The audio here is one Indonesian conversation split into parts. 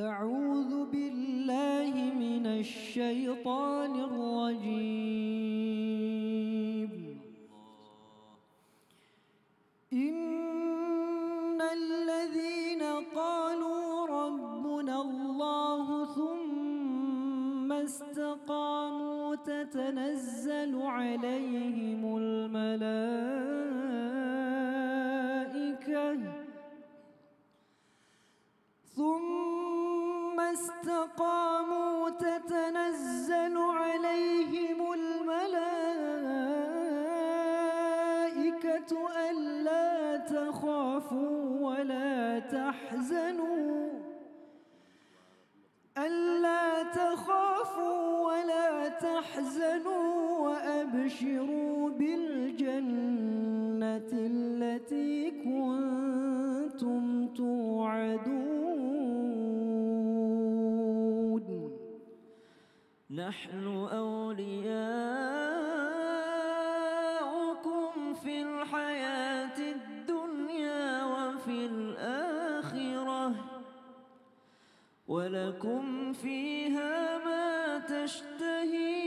أعوذ بالله من الشيطان الرجيم إن الذين قالوا ربنا الله ثم استقاموا تتنزل عليهم الملائكة ألا تخافوا ولا تحزنوا وأبشروا بالجنة التي كنتم توعدون نحن أولياؤكم في الحياة الدنيا وفي الآخرة ولكم فيها ما تشتهي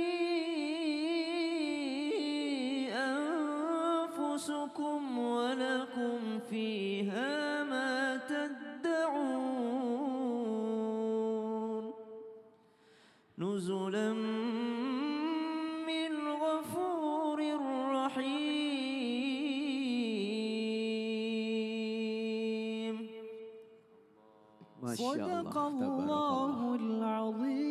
أنفسكم ولكم فيها ما تدعون نزلا من غفور رحيم صدق الله العظيم.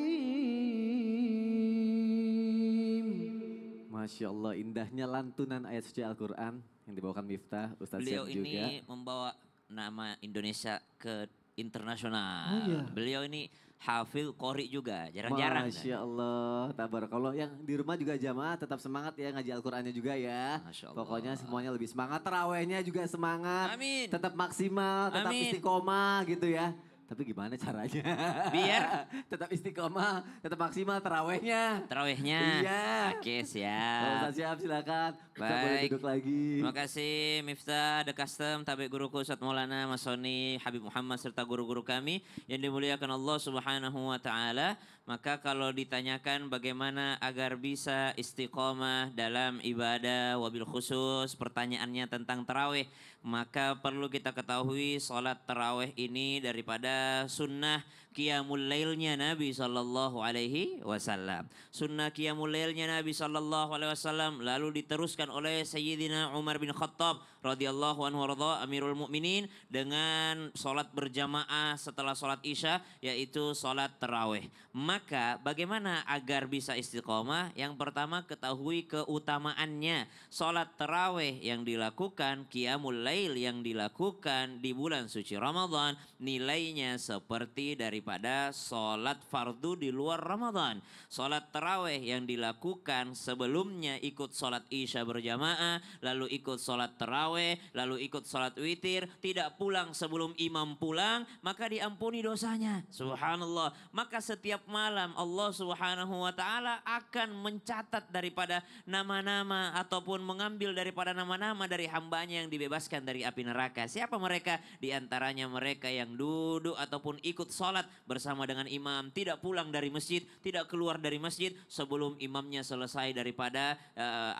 Masya Allah, indahnya lantunan ayat suci Al-Quran yang dibawakan Miftah, Ustaz Beliau Syam juga. ini membawa nama Indonesia ke internasional. Oh, iya. Beliau ini hafil qori juga, jarang-jarang. Masya Allah, tabarakallah. Yang di rumah juga jamaah tetap semangat ya ngaji Al-Qurannya juga ya. Masya Allah. Pokoknya semuanya lebih semangat, tarawehnya juga semangat. Amin. Tetap maksimal, tetap Amin. istiqomah gitu ya. Tapi gimana caranya? Biar? Tetap istiqomah, tetap maksimal tarawehnya. Terawihnya. Iya. Oke, Kalau siap. Ustaz Syam silakan. Kita boleh Baik. duduk lagi. Terima kasih Miftah, The Custom, tabik guruku Ustaz Maulana, Mas Soni, Habib Muhammad serta guru-guru kami yang dimuliakan Allah Subhanahu wa taala. Maka kalau ditanyakan bagaimana agar bisa istiqomah dalam ibadah wabil khusus pertanyaannya tentang tarawih, maka perlu kita ketahui salat tarawih ini daripada sunnah qiyamul lailnya Nabi sallallahu alaihi wasallam. Sunnah qiyamul lailnya Nabi sallallahu alaihi wasallam lalu diteruskan oleh Sayyidina Umar bin Khattab radhiyallahu anhu warda Amirul Mukminin dengan salat berjamaah setelah salat Isya yaitu salat tarawih. Maka bagaimana agar bisa istiqomah? Yang pertama ketahui keutamaannya. Salat tarawih yang dilakukan, qiyamul lail yang dilakukan di bulan suci Ramadan nilainya seperti daripada salat fardu di luar Ramadan. Salat tarawih yang dilakukan sebelumnya ikut salat Isya berjamaah, lalu ikut salat tarawih, lalu ikut salat witir, tidak pulang sebelum imam pulang, maka diampuni dosanya. Subhanallah. Maka setiap malam Allah Subhanahu wa taala akan mencatat daripada nama-nama ataupun mengambil daripada nama-nama dari hambanya yang dibebaskan dari api neraka. Siapa mereka? Di antaranya mereka yang duduk ataupun ikut salat bersama dengan imam, tidak pulang dari masjid, tidak keluar dari masjid sebelum imamnya selesai daripada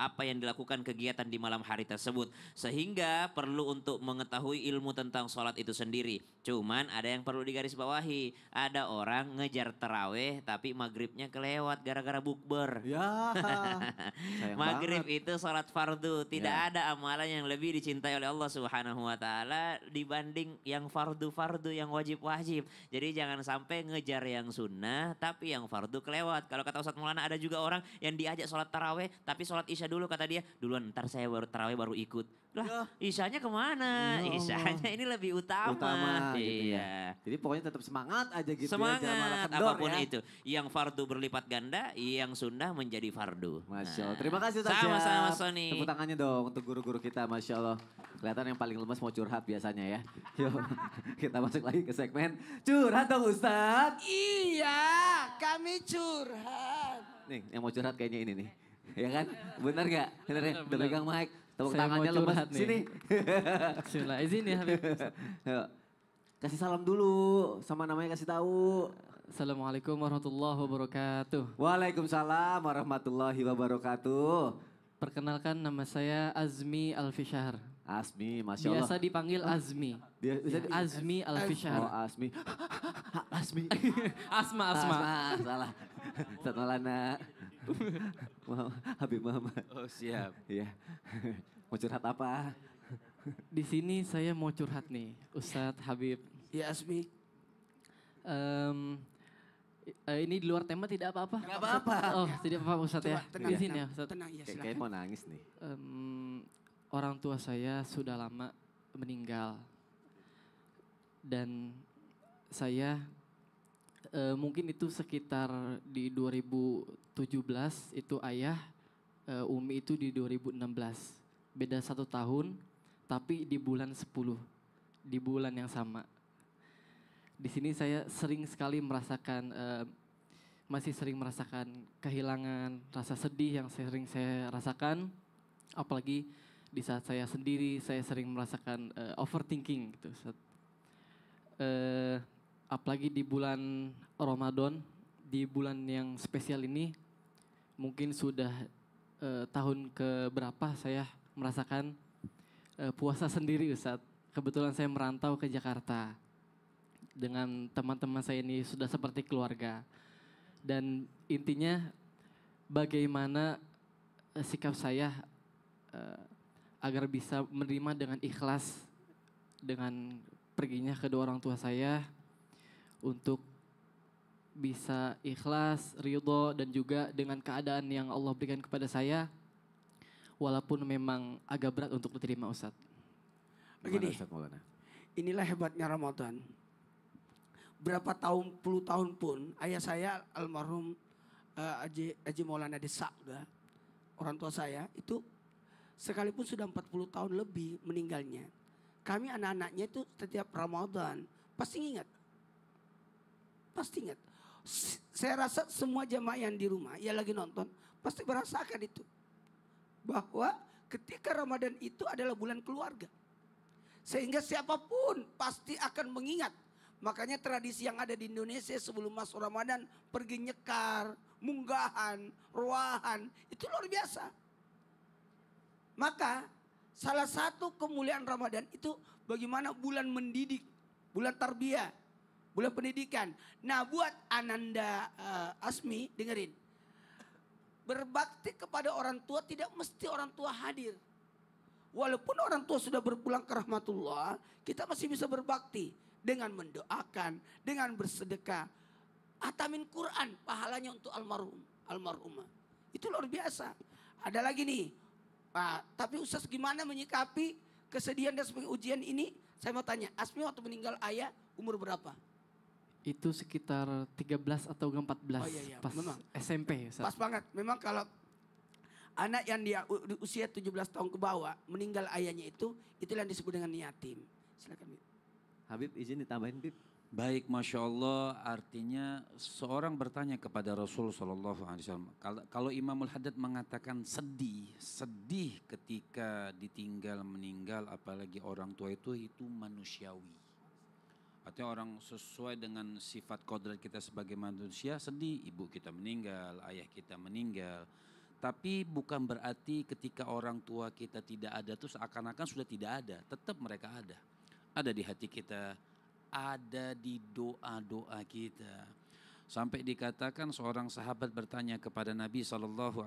apa yang dilakukan kegiatan di malam hari tersebut. Sehingga perlu untuk mengetahui ilmu tentang salat itu sendiri. Cuman ada yang perlu digarisbawahi. Ada orang ngejar tarawih tapi maghribnya kelewat gara-gara bukber. Ya, sayang Maghrib banget. itu salat fardu. Tidak Ya. ada amalan yang lebih dicintai oleh Allah Subhanahu wa taala dibanding yang fardu-fardu, yang wajib-wajib. Jadi jangan sampai ngejar yang sunnah tapi yang fardu kelewat. Kalau kata Ustaz Maulana ada juga orang yang diajak salat tarawih tapi salat Isya dulu kata dia. Duluan ntar saya baru tarawih baru ikut. Lah, Isyanya kemana? Ya Allah. Isyanya ini lebih utama. Gitu Iya. ya. Jadi pokoknya tetap semangat aja gitu Semangat ya. Jangan malah kendor apapun ya. itu. Yang fardu berlipat ganda, yang sunnah menjadi fardu. Masya Allah. Terima kasih Ustaz Sama-sama Syam. Mas Soni. Tepuk tangannya dong untuk guru-guru kita. Masya Allah. Kelihatan yang paling lemes mau curhat biasanya ya. Yuk kita masuk lagi ke segmen curhat dong Ustaz. Iya, kami curhat. Nih yang mau curhat kayaknya ini nih. Ya kan? Bener gak? Bener ya? Udah pegang mic. Tepuk Saya mau tangannya lemes. curhat nih. Sini. Bismillah, izin ya Habib. Yuk. Kasih salam dulu, sama namanya kasih tahu. Assalamualaikum warahmatullahi wabarakatuh. Waalaikumsalam warahmatullahi wabarakatuh. Perkenalkan nama saya Azmi Alfisyahr. Asmi, Masya Allah. Biasa dipanggil Azmi. Bisa Azmi Oh, Alfisyahr. Asmi. Asmi. Asma. Salah. Ustaz Maulana. Habib Muhammad. Oh siap. Iya. Mau curhat apa? Di sini saya mau curhat nih, Ustadz Habib. Ya Asmi. Ini di luar tema tidak apa-apa? Gak apa-apa. Oh, tidak apa-apa Ustadz ya. Tenang, Di sini ya tenang, Ustadz. tenang ya Kayaknya silakan. mau nangis nih. Orang tua saya sudah lama meninggal. Dan saya mungkin itu sekitar di 2017 itu ayah, Umi itu di 2016. Beda 1 tahun, tapi di bulan 10, di bulan yang sama. Di sini saya sering sekali merasakan, masih sering merasakan kehilangan, rasa sedih yang sering saya rasakan. Apalagi di saat saya sendiri, saya sering merasakan overthinking gitu. Apalagi di bulan Ramadan, di bulan yang spesial ini, mungkin sudah tahun keberapa saya merasakan puasa sendiri Ustadz. Kebetulan saya merantau ke Jakarta. Dengan teman-teman saya ini sudah seperti keluarga. Dan intinya bagaimana sikap saya agar bisa menerima dengan ikhlas dengan perginya kedua orang tua saya, untuk bisa ikhlas, ridho, dan juga dengan keadaan yang Allah berikan kepada saya, walaupun memang agak berat untuk diterima Ustadz. Begini, Gimana, Ustaz Maulana? inilah hebatnya Ramadan. Berapa puluh tahun pun ayah saya almarhum Haji Maulana Desakda, orang tua saya itu sekalipun sudah 40 tahun lebih meninggalnya. Kami anak-anaknya itu setiap Ramadan pasti ingat. Pasti ingat. Saya rasa semua jamaah yang di rumah yang lagi nonton pasti merasakan itu. Bahwa ketika Ramadan itu adalah bulan keluarga. Sehingga siapapun pasti akan mengingat. Makanya tradisi yang ada di Indonesia sebelum masuk Ramadan, pergi nyekar, munggahan, ruahan, itu luar biasa. Maka salah satu kemuliaan Ramadan itu bagaimana bulan mendidik, bulan tarbiyah, bulan pendidikan. Nah buat Ananda Asmi, dengerin. Berbakti kepada orang tua tidak mesti orang tua hadir. Walaupun orang tua sudah berpulang ke rahmatullah, kita masih bisa berbakti. Dengan mendoakan, dengan bersedekah. Atamin Quran, pahalanya untuk almarhumah. Itu luar biasa. Ada lagi nih. Nah, tapi Ustaz gimana menyikapi kesedihan dan ujian ini? Saya mau tanya, Asmi waktu meninggal ayah umur berapa? Itu sekitar 13 atau 14 Oh, iya, pas memang. SMP Ustadz. Pas banget. Memang kalau anak yang di usia 17 tahun ke bawah meninggal ayahnya itulah yang disebut dengan yatim. Silakan. Habib izin ditambahin, Bib. Baik, Masya Allah, artinya seorang bertanya kepada Rasul SAW. Kalau Imamul Haddad mengatakan sedih ketika ditinggal, meninggal, apalagi orang tua itu manusiawi. Artinya orang sesuai dengan sifat kodrat kita sebagai manusia, sedih, ibu kita meninggal, ayah kita meninggal. Tapi bukan berarti ketika orang tua kita tidak ada, terus seakan-akan sudah tidak ada, tetap mereka ada. Ada di hati kita, ada di doa-doa kita. Sampai dikatakan seorang sahabat bertanya kepada Nabi SAW,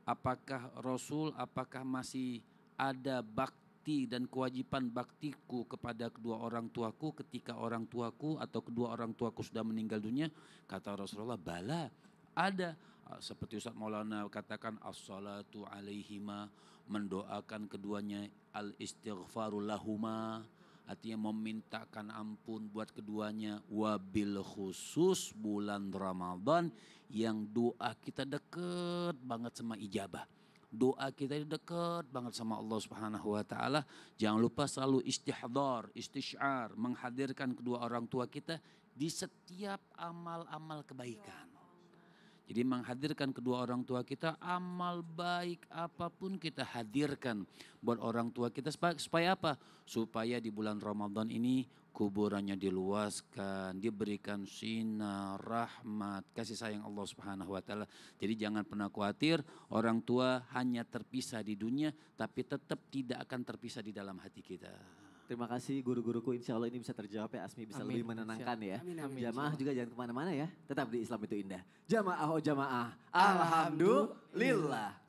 apakah masih ada bakti dan kewajiban baktiku kepada kedua orang tuaku ketika orang tuaku atau kedua orang tuaku sudah meninggal dunia? Kata Rasulullah, bala, ada. Seperti Ustaz Maulana katakan, as-salatu alaihima, mendoakan keduanya, al-istighfaru lahuma, artinya memintakan ampun buat keduanya. Wabil khusus bulan Ramadan yang doa kita deket banget sama ijabah. Doa kita deket banget sama Allah Subhanahu wa taala. Jangan lupa selalu istisyar, menghadirkan kedua orang tua kita di setiap amal-amal kebaikan. Jadi menghadirkan kedua orang tua kita, amal baik apapun kita hadirkan buat orang tua kita supaya apa? Supaya di bulan Ramadan ini kuburannya diluaskan, diberikan sinar, rahmat, kasih sayang Allah Subhanahu wa taala. Jadi jangan pernah khawatir orang tua hanya terpisah di dunia tapi tetap tidak akan terpisah di dalam hati kita. Terima kasih guru-guruku, insya Allah ini bisa terjawab ya, Asmi bisa Amin. lebih menenangkan ya. Amin, amin. Jamaah juga jangan kemana-mana ya, tetap di Islam itu indah. Jamaah oh jamaah, alhamdulillah.